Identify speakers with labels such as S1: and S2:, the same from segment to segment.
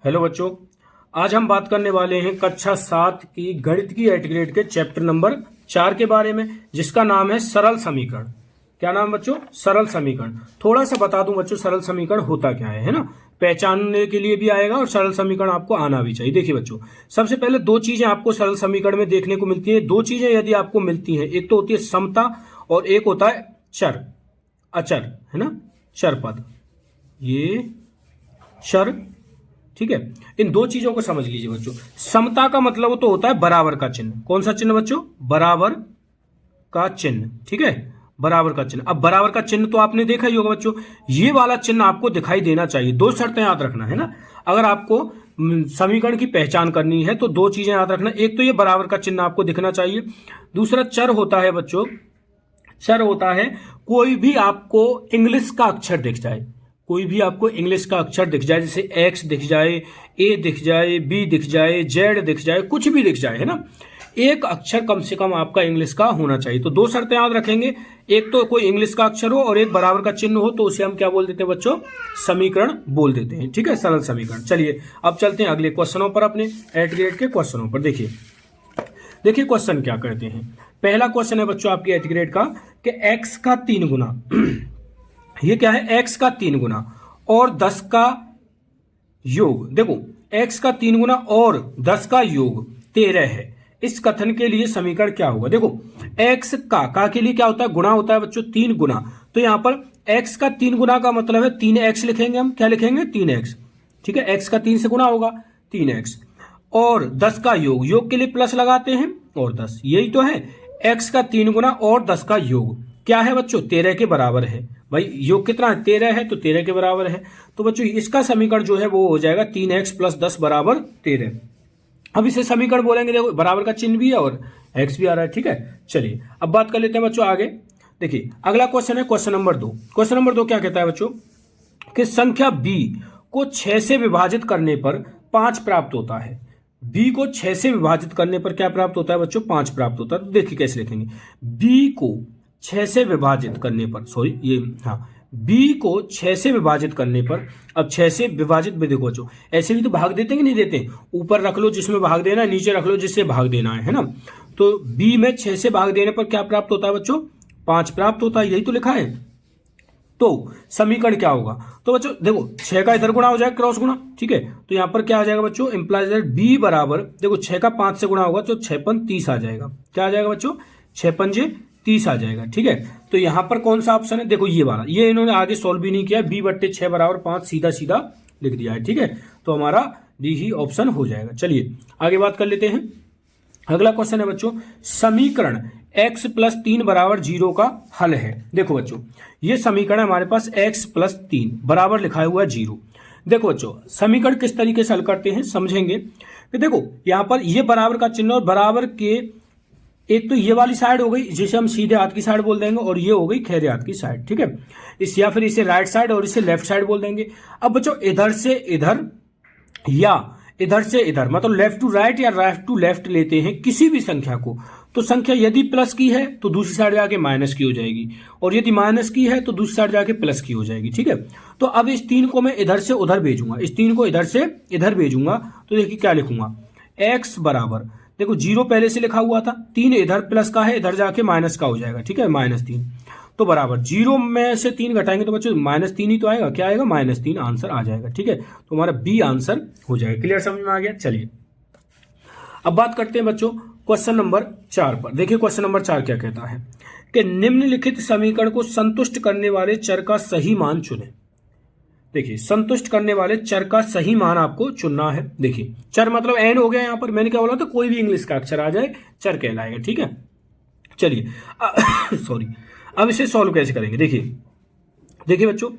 S1: Hello बच्चों। आज हम बात करने वाले हैं कक्षा 7 की गणित की एट ग्रेड के चैप्टर नंबर 4 के बारे में, जिसका नाम है सरल समीकरण। क्या नाम बच्चों? सरल समीकरण। थोड़ा सा बता दूं बच्चों, सरल समीकरण होता क्या है ना, पहचानने के लिए भी आएगा और सरल समीकरण आपको आना भी चाहिए। देखिए बच्चों, सबसे पहले दो चीजें आपको सरल समीकरण में देखने को मिलती है। दो चीजें यदि आपको मिलती हैं, एक तो होती है समता और एक होता है चर, अचर, है ना, चर पद, ये चर। ठीक है, इन दो चीजों को समझ लीजिए बच्चों। समता का मतलब तो होता है बराबर का चिन्ह। कौन सा चिन्ह बच्चों? बराबर का चिन्ह। ठीक है, बराबर का चिन्ह। अब बराबर का चिन्ह तो आपने देखा ही होगा बच्चों, ये वाला चिन्ह आपको दिखाई देना चाहिए। दो शर्तें याद रखना है ना, अगर आपको समीकरण की पहचान करनी है तो दो चीजें याद रखना। एक तो ये बराबर का चिन्ह आपको दिखना चाहिए, दूसरा चर होता है बच्चों, चर होता है कोई भी आपको इंग्लिश का अक्षर दिख जाए, कोई भी आपको इंग्लिश का अक्षर दिख जाए, जैसे एक्स दिख जाए, ए दिख जाए, बी दिख जाए, जेड दिख जाए, कुछ भी दिख जाए, है ना, एक अक्षर कम से कम आपका इंग्लिश का होना चाहिए। तो दो शर्तें याद रखेंगे, एक तो कोई इंग्लिश का अक्षर हो और एक बराबर का चिन्ह हो, तो उसे हम क्या बोल देते हैं बच्चों? समीकरण बोल देते हैं। ठीक है, सरल समीकरण। चलिए अब चलते हैं अगले क्वेश्चनों पर, अपने एट ग्रेड के क्वेश्चनों पर। देखिए देखिए क्वेश्चन क्या करते हैं। पहला क्वेश्चन है बच्चों आपकी एट ग्रेड का कि एक्स का 3 गुना ये क्या है? एक्स का 3 गुना और 10 का योग। देखो, एक्स का 3 गुना और 10 का योग 13 है। इस कथन के लिए समीकरण क्या होगा? देखो, एक्स का के लिए क्या होता है? गुणा होता है बच्चों, 3 गुना। तो यहां पर एक्स का 3 गुना का मतलब है 3x लिखेंगे हम। क्या लिखेंगे? 3x। ठीक है, एक्स का 3 से गुना होगा 3x, और 10 का योग, योग के लिए प्लस लगाते हैं और 10, यही तो है। एक्स का 3 गुना और 10 का योग क्या है बच्चों? 13 के बराबर है। भाई योग कितना है? 13 है, तो 13 के बराबर है। तो बच्चों इसका समीकरण जो है वो हो जाएगा 3x प्लस 10 बराबर 13। अब इसे समीकरण बोलेंगे, देखो बराबर का चिन्ह भी है और x भी आ रहा है। ठीक है, चलिए अब बात कर लेते हैं बच्चों आगे। देखिए अगला क्वेश्चन है क्वेश्चन नंबर 2। क्वेश्चन नंबर 2 क्या कहता है बच्चों कि संख्या b को 6 से विभाजित करने पर 5 प्राप्त होता है। b को 6 से विभाजित करने पर क्या प्राप्त होता है बच्चों? 5 प्राप्त होता है। तो देखिए कैसे लिखेंगे, b को 6 से विभाजित करने पर, सॉरी ये, हाँ, b को 6 से विभाजित करने पर, अब 6 से विभाजित भी देखो बच्चों, ऐसे भी तो भाग देते हैं कि नहीं देते? ऊपर रख लो जिसमें भाग देना है, नीचे रख लो जिससे भाग देना है ना। तो b में 6 से भाग देने पर क्या प्राप्त होता है बच्चों? 5 प्राप्त होता है, यही तो लिखा है। तो समीकरण क्या होगा? तो बच्चों देखो, 6 का इधर गुणा हो जाएगा, क्रॉस गुणा। ठीक है, तो यहां पर क्या आ जाएगा बच्चों? इंप्लाइज दैट b बराबर, देखो 6 का 5 से गुणा होगा तो 6 पंज 30 आ जाएगा। क्या आ जाएगा बच्चों? 6 पंजे 30 आ जाएगा। ठीक है, तो यहां पर कौन सा ऑप्शन है? देखो ये वाला, ये इन्होंने आगे सॉल्व भी नहीं किया, b/6 बराबर 5 सीधा सीधा लिख दिया है। ठीक है, तो हमारा डी ही ऑप्शन हो जाएगा। चलिए आगे बात कर लेते हैं। अगला क्वेश्चन है बच्चों, समीकरण x प्लस 3 बराबर 0 का हल है। देखो बच्चों, ये समीकरण हमारे पास x प्लस 3 बराबर लिखा हुआ है 0। देखो बच्चों, समीकरण किस तरीके से हल करते हैं समझेंगे कि देखो यहां पर ये बराबर का चिन्ह और बराबर के, एक तो ये वाली साइड हो गई जिसे हम सीधे हाथ की साइड बोल देंगे, और ये हो गई खैरे हाथ की साइड। ठीक है, इस या फिर इसे राइट साइड और इसे लेफ्ट साइड बोल देंगे। अब बच्चों इधर से इधर या इधर से इधर, मतलब लेफ्ट टू राइट या राइट टू लेफ्ट लेते हैं किसी भी संख्या को, तो संख्या यदि प्लस की है तो दूसरी साइड जाके माइनस की हो जाएगी, और यदि माइनस की है तो दूसरी साइड जाके प्लस की हो जाएगी। ठीक है, तो अब इस 3 को मैं इधर से उधर भेजूंगा, इस 3 को इधर से इधर भेजूंगा, तो देखिए क्या लिखूंगा, x बराबर, देखो 0 पहले से लिखा हुआ था, 3 इधर प्लस का है, इधर जाके माइनस का हो जाएगा। ठीक है, -3, तो बराबर 0 में से 3 घटाएंगे तो बच्चों -3 ही तो आएगा। क्या आएगा? -3 आंसर आ जाएगा। ठीक है, तो हमारा बी आंसर हो जाएगा। क्लियर, समझ में आ गया? चलिए अब बात करते हैं बच्चों क्वेश्चन नंबर 4 पर। देखिए क्वेश्चन नंबर 4 क्या कहता है कि निम्नलिखित समीकरण को संतुष्ट करने वाले चर का सही मान चुनें। देखिए, संतुष्ट करने वाले चर का सही मान आपको चुनना है। देखिए चर मतलब एन हो गया, यहां पर मैंने क्या बोला था, कोई भी इंग्लिश का अक्षर आ जाए चर कहलाएगा। ठीक है, चलिए सॉरी, अब इसे सॉल्व कैसे करेंगे? देखिए बच्चों,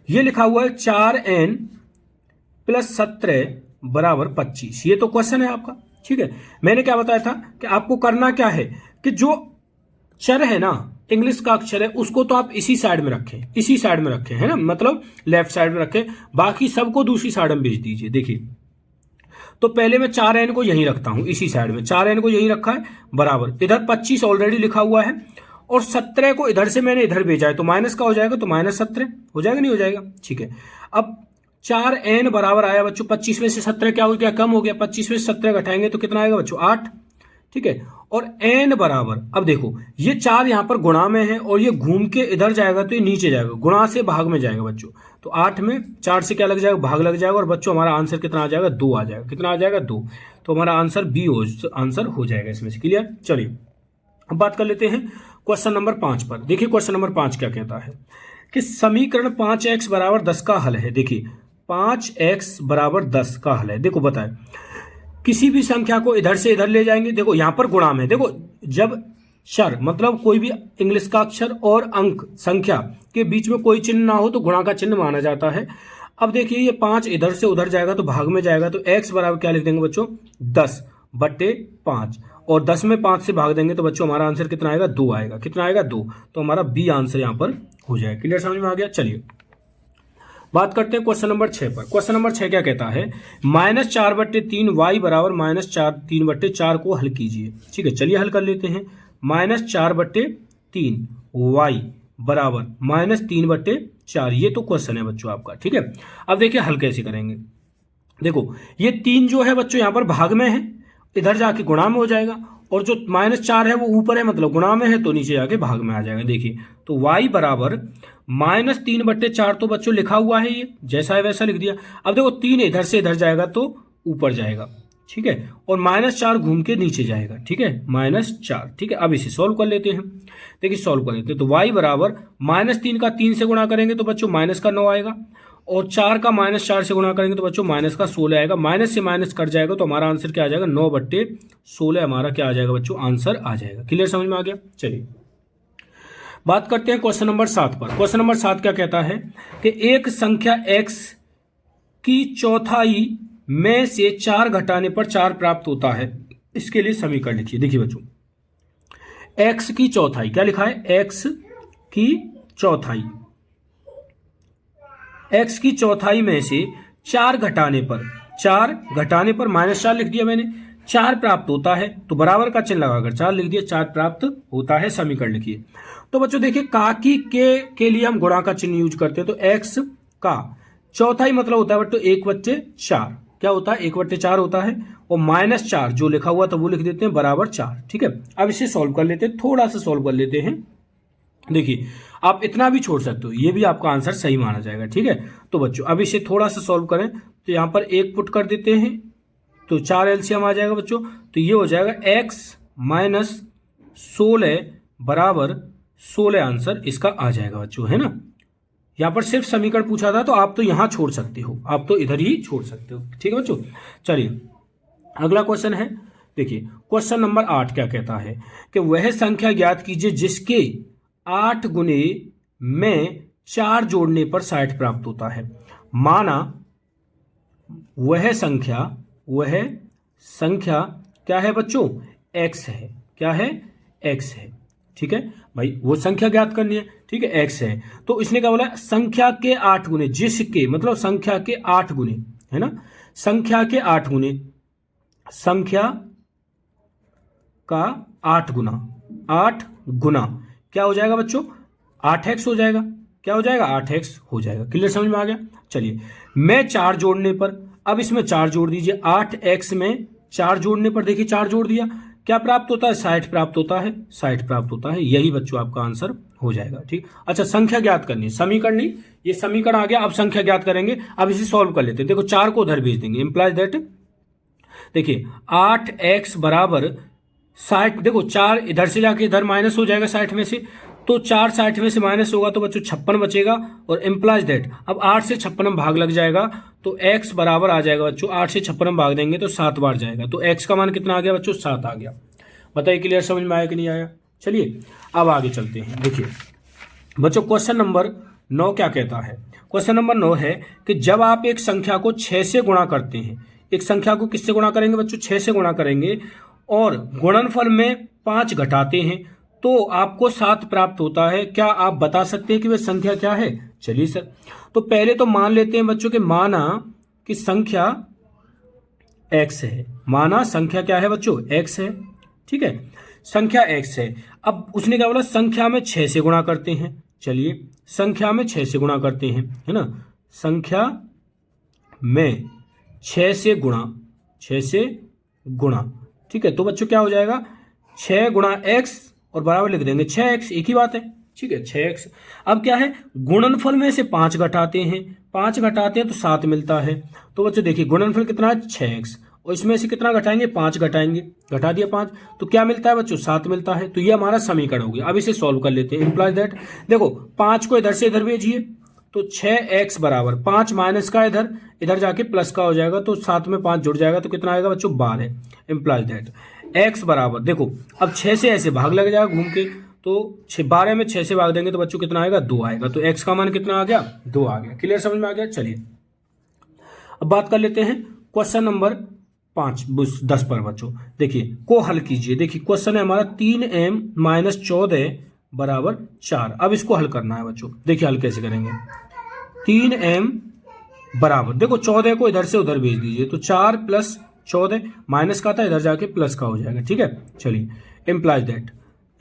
S1: ये लिखा हुआ है 4n प्लस 17 बराबर 25, ये तो क्वेश्चन है आपका। ठीक है, मैंने क्या बताया था कि आपको करना क्या है कि जो चर है ना, इंग्लिश का अक्षर है, उसको तो आप इसी साइड में रखें, इसी साइड में रखें, है ना, मतलब लेफ्ट साइड में रखें, बाकी सबको दूसरी साइड में भेज दीजिए। देखिए, तो पहले मैं 4n को यहीं रखता हूं, इसी साइड में 4n को यहीं रखा है, बराबर इधर 25 ऑलरेडी लिखा हुआ है, और 17 को इधर से मैंने इधर भेजा है, तो माइनस का हो जाएगा, तो -17 हो जाएगा, नहीं हो जाएगा? ठीक है, अब 4n बराबर आया बच्चों 25 में से 17 क्या हो गया, कम हो गया। 25 में से 17 घटाएंगे तो कितना आएगा बच्चों, 8। ठीक है, और n बराबर, अब देखो ये 4 यहां पर गुणा में है और ये घूम के इधर जाएगा तो ये नीचे जाएगा, गुणा से भाग में जाएगा बच्चों। तो 8 में 4 से क्या लग जाएगा, भाग लग जाएगा, और बच्चों हमारा आंसर कितना आ जाएगा, 2 आ जाएगा। कितना आ जाएगा, 2। तो हमारा आंसर बी आंसर हो जाएगा इसमें से। क्लियर। चलिए अब बात कर लेते हैं क्वेश्चन नंबर 5 पर। देखिए क्वेश्चन नंबर 5 क्या कहता है कि समीकरण 5x बराबर 10 का हल है। देखिए 5x बराबर 10 का हल है। देखो बताए, किसी भी संख्या को इधर से इधर ले जाएंगे। देखो यहां पर गुणा में, देखो जब चर मतलब कोई भी इंग्लिश का अक्षर और अंक संख्या के बीच में कोई चिन्ह ना हो तो गुणा का चिन्ह माना जाता है। अब देखिए ये 5 इधर से उधर जाएगा तो भाग में जाएगा, तो x बराबर क्या लिख देंगे बच्चों, 10/5, और 10 में 5 से भाग देंगे तो बच्चों हमारा आंसर कितना आएगा, 2 आएगा। कितना आएगा, 2। तो हमारा बी आंसर यहां पर हो जाएगा। क्लियर, समझ में आ गया। चलिए बात करते हैं क्वेश्चन नंबर 6 पर। क्वेश्चन नंबर 6 क्या कहता है, -4/3 y बराबर -3/4 को हल कीजिए। ठीक है, चलिए हल कर लेते हैं। -4/3 y बराबर -3/4, ये तो क्वेश्चन है बच्चों आपका। ठीक है, अब देखिए हल कैसे करेंगे। देखो ये 3 जो है बच्चों यहाँ पर भाग में है, इधर जाके गुणा में हो जाएगा, और जो -4 है वो ऊपर है मतलब गुणा में है, तो नीचे जाके भाग में आ जाएगा। देखिए तो y बराबर -3/4 तो बच्चों लिखा हुआ है, ये जैसा है वैसा लिख दिया। अब देखो 3 इधर से इधर जाएगा तो ऊपर जाएगा। ठीक है, और -4 घूम के नीचे जाएगा। ठीक है, -4। ठीक है, अब इसे सॉल्व कर लेते हैं। देखिए सॉल्व कर लेते हैं, तो y बराबर -3 का 3 से गुणा करेंगे तो बच्चों माइनस का 9 आएगा, और 4 का -4 से गुणा करेंगे तो बच्चों माइनस का 16 आएगा। माइनस से माइनस कट जाएगा तो हमारा आंसर क्या आ जाएगा, 9/16 हमारा क्या आ जाएगा बच्चों, आंसर आ जाएगा। क्लियर, समझ में आ गया। चलिए बात करते हैं क्वेश्चन नंबर 7 पर। क्वेश्चन नंबर 7 क्या कहता है कि एक संख्या x की चौथाई में से 4 घटाने पर 4 प्राप्त होता है, इसके लिए समीकरण लिखिए। देखिए बच्चों x की चौथाई क्या लिखा है, x की चौथाई, x की चौथाई में से 4 घटाने पर -4 लिख दिया मैंने, 4 प्राप्त होता है, तो बराबर का चिन्ह लगाकर 4 लिख दिया, 4 प्राप्त होता है। समीकरण लिखिए। तो बच्चों देखिए काकी के लिए हम गुणा का चिन्ह यूज करते हैं, तो x का चौथाई मतलब होता है बच्चों 1/4, क्या होता है, 1/4 होता है, और -4 जो लिखा हुआ था वो लिख देते हैं बराबर 4। ठीक है, अब इसे सॉल्व कर लेते हैं, थोड़ा सा सॉल्व कर लेते हैं। देखिए आप इतना भी छोड़ सकते हो, ये भी आपका आंसर सही माना जाएगा। ठीक है, तो बच्चों अब इसे थोड़ा सा सॉल्व करें, तो यहाँ पर 1 पुट कर देते हैं, तो 4 एलसीएम आ जाएगा बच्चों, तो ये हो जाएगा x - 16 बराबर 16 आंसर इसका आ जाएगा बच्चों, है ना। यहाँ पर सिर्फ समीकरण पूछा था, तो आप तो यहाँ छोड़ सकते हो, आप तो इधर ही छोड़ सकते हो। ठीक है बच्चों, चलिए अगला क्वेश्चन है। देखिए क्वेश्चन नंबर 8 क्या कहता है कि वह संख्या ज्ञात कीजिए जिसके 8 गुने में 4 जोड़ने पर 60 प्राप्त होता है। माना वह संख्या क्या है बच्चों, x है। क्या है, x है। ठीक है भाई, वो संख्या ज्ञात करनी है। ठीक है, x है, तो इसने क्या बोला, संख्या के 8 गुने, जिसके मतलब संख्या के 8 गुने, है ना, संख्या के 8 गुने, संख्या का 8 गुना क्या हो जाएगा बच्चों, 8x हो जाएगा। क्या हो जाएगा, 8x हो जाएगा। क्लियर, समझ में आ गया। चलिए मैं 4 जोड़ने पर, अब इसमें 4 जोड़ दीजिए, 8x में 4 जोड़ने पर देखिए 4 जोड़ दिया, क्या प्राप्त होता है, 60 प्राप्त होता है, 60 प्राप्त होता है। यही बच्चों आपका आंसर हो जाएगा। ठीक, अच्छा संख्या ज्ञात करनी है, समीकरण नहीं, ये समीकरण आ गया, अब संख्या ज्ञात करेंगे। अब इसे सॉल्व कर लेते हैं। देखो 4 को उधर भेज देंगे, इंप्लाइज दैट, देखिए 8x बराबर 60, देखो 4 इधर से जाके इधर माइनस हो जाएगा 60 में से, तो 4 60 में से माइनस होगा तो बच्चों 56 बचेगा, और इम्प्लाइज दैट अब 8 से 56 में भाग लग जाएगा, तो x बराबर आ जाएगा बच्चों, 8 से 56 में भाग देंगे तो 7 बार जाएगा, तो x का मान कितना आ गया बच्चों, 7 आ गया। बताइए क्लियर, समझ में आया कि नहीं आया। चलिए अब आगे चलते हैं। देखिए बच्चों क्वेश्चन नंबर 9 क्या कहता है। क्वेश्चन नंबर 9 है कि जब आप एक संख्या को 6 से गुणा करते हैं, एक संख्या को किससे गुणा करेंगे बच्चों, 6 से गुणा करेंगे, और गुणनफल में 5 घटाते हैं तो आपको 7 प्राप्त होता है। क्या आप बता सकते हैं कि वह संख्या क्या है। चलिए सर, तो पहले तो मान लेते हैं बच्चों कि माना कि संख्या x है, माना संख्या क्या है बच्चों, x है। ठीक है, संख्या x है। अब उसने क्या बोला, संख्या में 6 से गुणा करते हैं। चलिए संख्या में 6 से गुणा करते हैं, है ना, संख्या में 6 से गुणा, 6 से गुणा, ठीक है। तो बच्चों क्या हो जाएगा, 6 गुणा x और बराबर लिख देंगे 6x, एक ही बात है, ठीक है 6x। अब क्या है, गुणनफल में से 5 घटाते हैं, 5 घटाते हैं तो 7 मिलता है। तो बच्चों देखिए गुणनफल कितना है 6x, और इसमें से कितना घटाएंगे 5 घटाएंगे, घटा दिया 5, तो क्या मिलता है बच्चों 7 मिलता है। तो ये हमारा समीकरण हो गया। अब इसे सॉल्व कर लेते हैं। इम्प्लाइज दैट, देखो 5 को इधर से इधर भेजिए तो 6x बराबर 5 माइनस का इधर, इधर जाके प्लस का हो जाएगा, तो 7 में 5 जुड़ जाएगा तो कितना आएगा बच्चों 12। इम्प्लाइज दैट x बराबर, देखो अब 6 से ऐसे भाग लग जाएगा घूम के, तो 12 में 6 से भाग देंगे तो बच्चों कितना आएगा 2 आएगा। तो x का मान कितना आ गया 2 आ गया। क्लियर, समझ में आ गया। चलिए अब बात कर लेते हैं क्वेश्चन नंबर 10 पर बच्चों। देखिए को हल कीजिए। देखिए क्वेश्चन है हमारा 3m माइनस 14 बराबर 4। अब इसको हल करना है बच्चों। देखिए हल कैसे करेंगे, 3m बराबर, देखो 14 को इधर से उधर भेज दीजिए तो 4 प्लस 14 माइनस का था, इधर जाके प्लस का हो जाएगा, ठीक है। चलिए इम्प्लाइज दैट,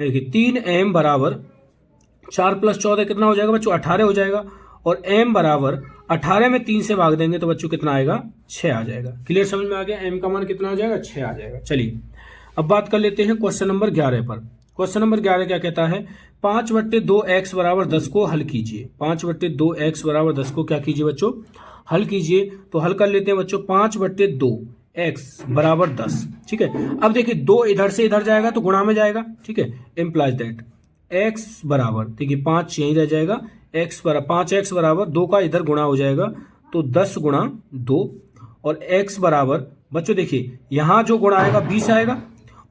S1: देखिए 3m बराबर 4 प्लस 14 कितना हो जाएगा बच्चों 18 हो जाएगा, और m बराबर 18 में 3 से भाग देंगे तो बच्चों कितना आएगा 6 आ जाएगा। क्लियर, समझ में आ गया। m का मान कितना आ जाएगा 6 आ जाएगा। चलिए अब बात कर लेते हैं क्वेश्चन नंबर 11 पर। क्वेश्चन नंबर 11 क्या कहता है, 5/2x बराबर 10 को हल कीजिए। 5/2x बराबर 10 को क्या कीजिए बच्चों, हल कीजिए। तो हल कर लेते हैं बच्चों, 5/2x बराबर 10, ठीक है। अब देखिए 2 इधर से इधर जाएगा तो गुणा में जाएगा, ठीक है। इम्प्लाइज दैट x बराबर, देखिए 5 यहीं रह जाएगा, x बराबर 5x बराबर 2 का इधर गुणा हो जाएगा तो 10 गुणा 2, और x बराबर बच्चों देखिए यहाँ जो गुणा आएगा 20 आएगा,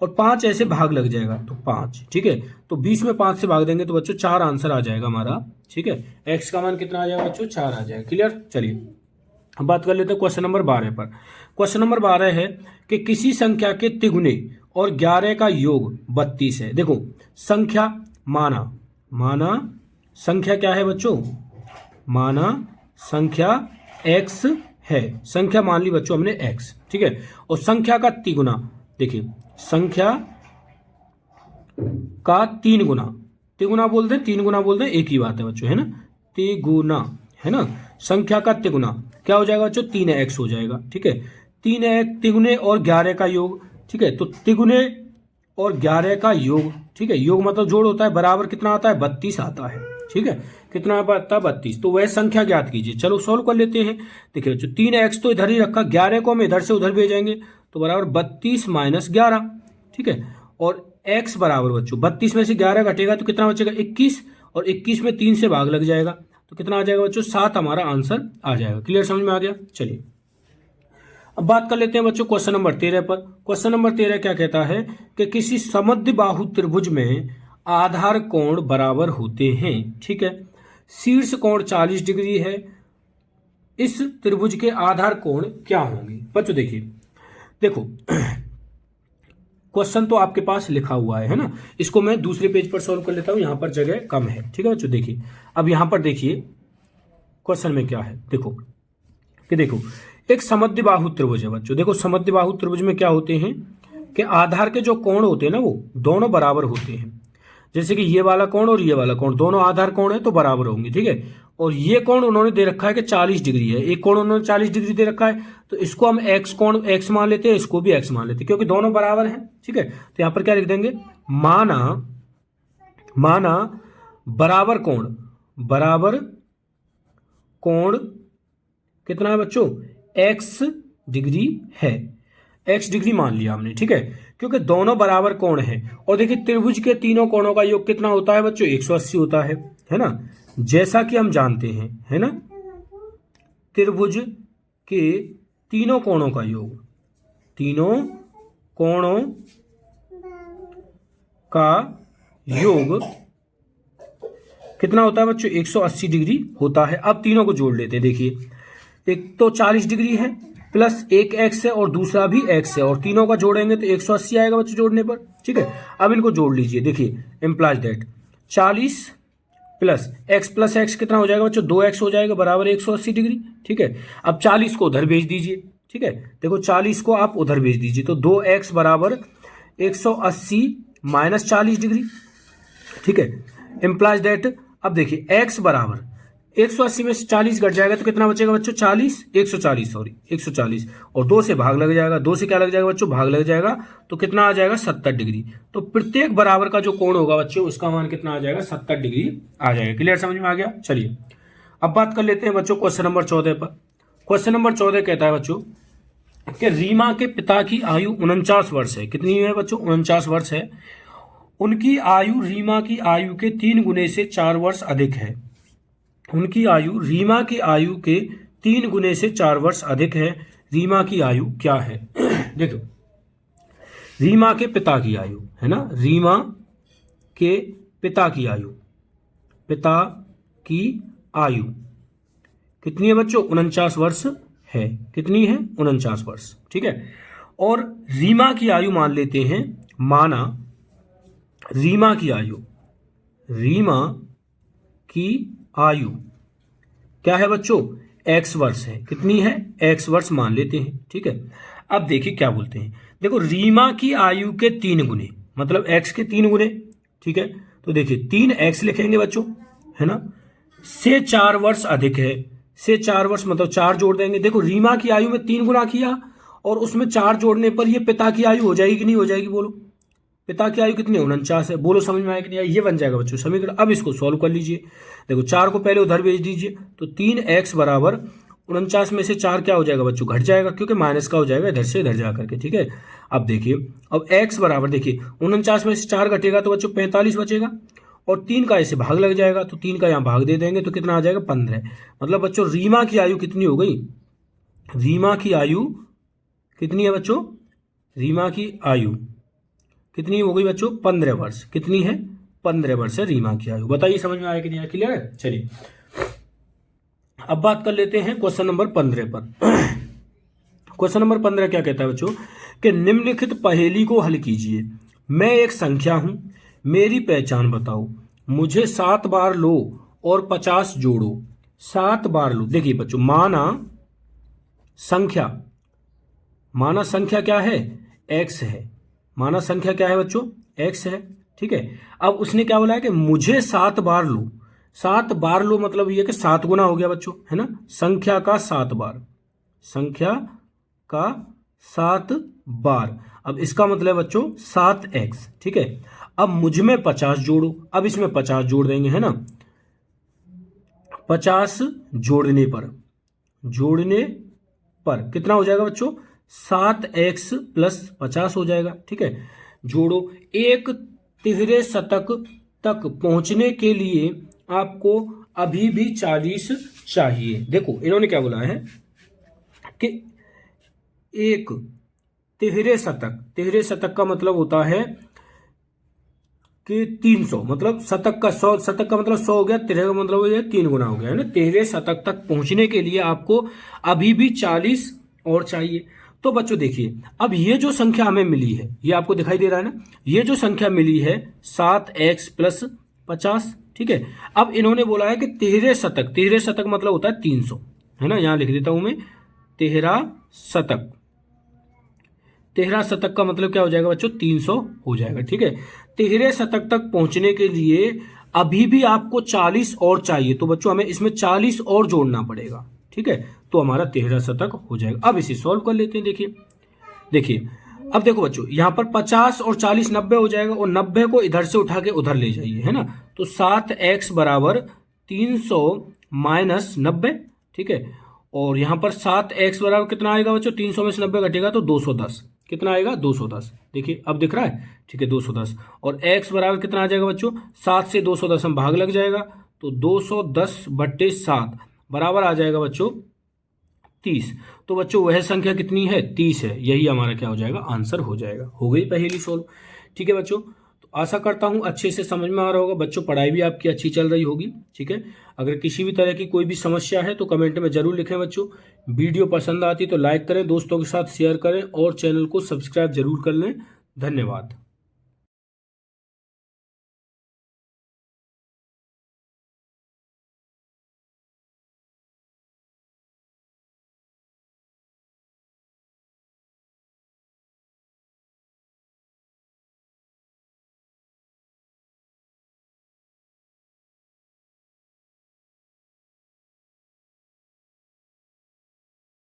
S1: और 5 ऐसे भाग लग जाएगा तो 5, ठीक है। तो 20 में 5 से भाग देंगे तो बच्चों 4 आंसर आ जाएगा हमारा, ठीक है। x का मान कितना आ जाएगा बच्चों 4 आ जाएगा। क्लियर। चलिए अब बात कर लेते हैं क्वेश्चन नंबर 12 पर। क्वेश्चन नंबर 12 है कि किसी संख्या के तिगुने और 11 का योग 32 है। देखो संख्या माना संख्या क्या है बच्चों, माना संख्या x है, संख्या मान ली बच्चों हमने x, ठीक है। और संख्या का तिगुना, देखिए संख्या का 3 गुना, तिगुना बोलते हैं 3 गुना बोलते हैं, एक ही बात है बच्चों, है ना, तिगुना, है ना। संख्या का तिगुना क्या हो जाएगा बच्चों 3x हो जाएगा, ठीक है। 3x तिगुने और 11 का योग, ठीक है। तो तिगुने और 11 का योग, ठीक है, योग मतलब जोड़ होता है, बराबर कितना आता है 32 आता है, ठीक है। कितना आता है 32। तो वह संख्या ज्ञात कीजिए। चलो सॉल्व कर लेते हैं। देखिए बच्चों 3x तो इधर ही रखा, 11 को हम इधर से उधर भेजेंगे तो बराबर 32 माइनस 11, ठीक है। और x बराबर बच्चों 32 में से 11 घटेगा तो कितना बचेगा 21, और 21 में 3 से भाग लग जाएगा तो कितना आ जाएगा बच्चों 7 हमारा आंसर आ जाएगा। क्लियर, समझ में आ गया। चलिए अब बात कर लेते हैं बच्चों क्वेश्चन नंबर 13 पर। क्वेश्चन नंबर 13 क्या कहता है कि किसी समद्विबाहु त्रिभुज में आधार कोण बराबर होते हैं, ठीक है। शीर्ष कोण 40 डिग्री है, इस त्रिभुज के आधार कोण क्या होंगे बच्चों। देखिए देखो क्वेश्चन तो आपके पास लिखा हुआ है ना, इसको मैं दूसरे पेज पर सॉल्व कर लेता हूं, यहां पर जगह कम है, ठीक है बच्चों। देखिए अब यहां पर देखिए क्वेश्चन में क्या है, देखो एक समद्विबाहु त्रिभुज है बच्चों। देखो समद्विबाहु त्रिभुज में क्या होते हैं कि आधार के जो कोण होते हैं ना वो दोनों बराबर होते हैं। जैसे कि ये वाला कोण और ये वाला कोण दोनों आधार कोण है तो बराबर होंगे, ठीक है। और ये कोण उन्होंने दे रखा है कि 40 डिग्री है, एक कोण उन्होंने 40 डिग्री दे रखा है तो इसको हम x कोण x मान लेते हैं, इसको भी x मान लेते हैं क्योंकि दोनों बराबर हैं, ठीक है। तो यहां पर क्या लिख देंगे, माना बराबर कोण कितना है बच्चों x डिग्री है, x डिग्री मान लिया हमने, ठीक है, क्योंकि दोनों बराबर कोण है। और देखिए त्रिभुज के तीनों कोणों का योग कितना होता है बच्चों 180 होता है ना, जैसा कि हम जानते हैं, है ना। त्रिभुज के तीनों कोणों का योग, तीनों कोणों का योग कितना होता है बच्चों 180 डिग्री होता है। अब तीनों को जोड़ लेते हैं। देखिए एक तो 40 डिग्री है प्लस एक x है और दूसरा भी x है, और तीनों का जोड़ेंगे तो 180 आएगा बच्चों जोड़ने पर, ठीक है। अब इनको जोड़ लीजिए। देखिए इम्प्लाइज दैट 40 प्लस x कितना हो जाएगा बच्चों 2x हो जाएगा बराबर 180 डिग्री, ठीक है। अब 40 को उधर भेज दीजिए, ठीक है। देखो 40 को आप उधर भेज दीजिए तो 2x बराबर 180 माइनस 40 डिग्री, ठीक है। इम्प्लाइज दैट अब देखिए x बराबर 180 में से 40 घट जाएगा तो कितना बचेगा बच्चों? 40, 140 सॉरी 140, और 2 से भाग लग जाएगा, 2 से क्या लग जाएगा बच्चों? भाग लग जाएगा, तो कितना आ जाएगा? 70 डिग्री। तो प्रत्येक बराबर का जो कोण होगा बच्चों उसका मान कितना आ जाएगा? 70 डिग्री आ जाएगा। क्लियर, समझ में आ गया? चलिए अब बात कर लेते हैं बच्चों क्वेश्चन नंबर 14 पर। क्वेश्चन नंबर 14 कहता है बच्चों कि रीमा के पिता की आयु 49 वर्ष है। कितनी है बच्चों? 49 वर्ष है। उनकी आयु रीमा की आयु के 3 गुने से 4 वर्ष अधिक है। उनकी आयु रीमा की आयु के 3 गुने से 4 वर्ष अधिक है। रीमा की आयु क्या है? देखो, रीमा के पिता की आयु है ना, रीमा के पिता की आयु, पिता की आयु कितनी है बच्चों? 49 वर्ष है। कितनी है? 49 वर्ष। ठीक है, और रीमा की आयु मान लेते हैं, माना रीमा की आयु, रीमा की आयु क्या है बच्चों? x वर्ष है। कितनी है? x वर्ष मान लेते हैं। ठीक है, अब देखिए क्या बोलते हैं। देखो, रीमा की आयु के 3 गुने मतलब x के 3 गुने। ठीक है, तो देखिए 3x लिखेंगे बच्चों, है ना, से 4 वर्ष अधिक है। से 4 वर्ष मतलब 4 जोड़ देंगे। देखो, रीमा की आयु में 3 गुना किया और उसमें 4 जोड़ने पर ये पिता की आयु हो जाएगी कि नहीं हो जाएगी? बोलो, पिता की आयु कितनी है? 49 है। बोलो समझ में आया कि नहीं आया? ये बन जाएगा बच्चों समीकरण। अब इसको सॉल्व कर लीजिए। देखो, 4 को पहले उधर भेज दीजिए, तो 3x बराबर 49 में से 4 क्या हो जाएगा बच्चों? घट जाएगा, क्योंकि माइनस का हो जाएगा इधर से इधर जा करके। ठीक है, अब देखिए, अब x बराबर देखिए 49 में से 4 घटेगा तो बच्चों 45 बचेगा, और 3 का ऐसे भाग लग जाएगा, तो 3 का यहाँ भाग दे देंगे तो कितना आ जाएगा? 15। मतलब बच्चों रीमा की आयु कितनी हो गई? रीमा की आयु कितनी है बच्चों? रीमा की आयु कितनी हो गई बच्चों? 15 वर्ष। कितनी है? 15 वर्ष है रीमा की आयु। बताइए समझ में आया कि नहीं आया? क्लियर है? चलिए अब बात कर लेते हैं क्वेश्चन नंबर 15 पर। क्वेश्चन नंबर 15 क्या कहता है बच्चों कि निम्नलिखित पहेली को हल कीजिए। मैं एक संख्या हूं, मेरी पहचान बताओ, मुझे 7 बार लो और 50 जोड़ो। 7 बार लो। देखिए बच्चों, माना संख्या क्या है? x है। माना संख्या क्या है बच्चों? x है। ठीक है, अब उसने क्या बोला है कि मुझे 7 बार लो। 7 बार लो मतलब ये कि 7 गुना हो गया बच्चों, है ना, संख्या का 7 बार, संख्या का 7 बार। अब इसका मतलब बच्चों 7x। ठीक है, अब मुझ में 50 जोड़ो। अब इसमें 50 जोड़ देंगे, है ना, 50 जोड़ने पर कितना हो जाएगा बच्चों? 7x प्लस 50 हो जाएगा। ठीक है, जोड़ो। एक तिहरे शतक तक पहुंचने के लिए आपको अभी भी 40 चाहिए। देखो, इन्होंने क्या बोला है कि एक तिहरे शतक का मतलब होता है कि 300, मतलब शतक का 100, शतक का मतलब 100 हो गया, तिहरे का मतलब हो गया 3 गुना हो गया, है ना। तिहरे शतक तक पहुंचने के लिए आपको अभी भी 40 और चाहिए। तो बच्चों देखिए, अब ये जो संख्या हमें मिली है, ये आपको दिखाई दे रहा है ना, ये जो संख्या मिली है 7x प्लस 50। ठीक है, अब इन्होंने बोला है कि तिहरे शतक मतलब होता है 300, है ना। यहां लिख देता हूं मैं, तिहरा शतक का मतलब क्या हो जाएगा बच्चों? 300 हो जाएगा। ठीक है, तिहरे शतक तक पहुंचने के लिए अभी भी आपको 40 और चाहिए, तो बच्चों हमें इसमें 40 और जोड़ना पड़ेगा। ठीक है, तो हमारा तिहरा शतक हो जाएगा। अब इसे सॉल्व कर लेते हैं। देखिए अब देखो बच्चों, यहाँ पर 50 और 40 90 हो जाएगा, और 90 को इधर से उठा के उधर ले जाइए, है ना। तो 7x बराबर 300 माइनस 90। ठीक है, और यहाँ पर 7x बराबर कितना आएगा बच्चों? 300 में से 90 घटेगा तो 210। कितना आएगा? 210। देखिए अब दिख रहा है। ठीक है, 210। और x बराबर कितना आ जाएगा बच्चों? 7 से 210 में भाग लग जाएगा, तो 210/7 बराबर आ जाएगा बच्चों 30। तो बच्चों वह संख्या कितनी है? 30 है। यही हमारा क्या हो जाएगा? आंसर हो जाएगा। हो गई पहेली सोल्व। ठीक है बच्चों, तो आशा करता हूँ अच्छे से समझ में आ रहा होगा बच्चों। पढ़ाई भी आपकी अच्छी चल रही होगी। ठीक है, अगर किसी भी तरह की कोई भी समस्या है तो कमेंट में जरूर लिखें बच्चों। वीडियो पसंद आती तो लाइक करें, दोस्तों के साथ शेयर करें, और चैनल को सब्सक्राइब जरूर कर लें। धन्यवाद।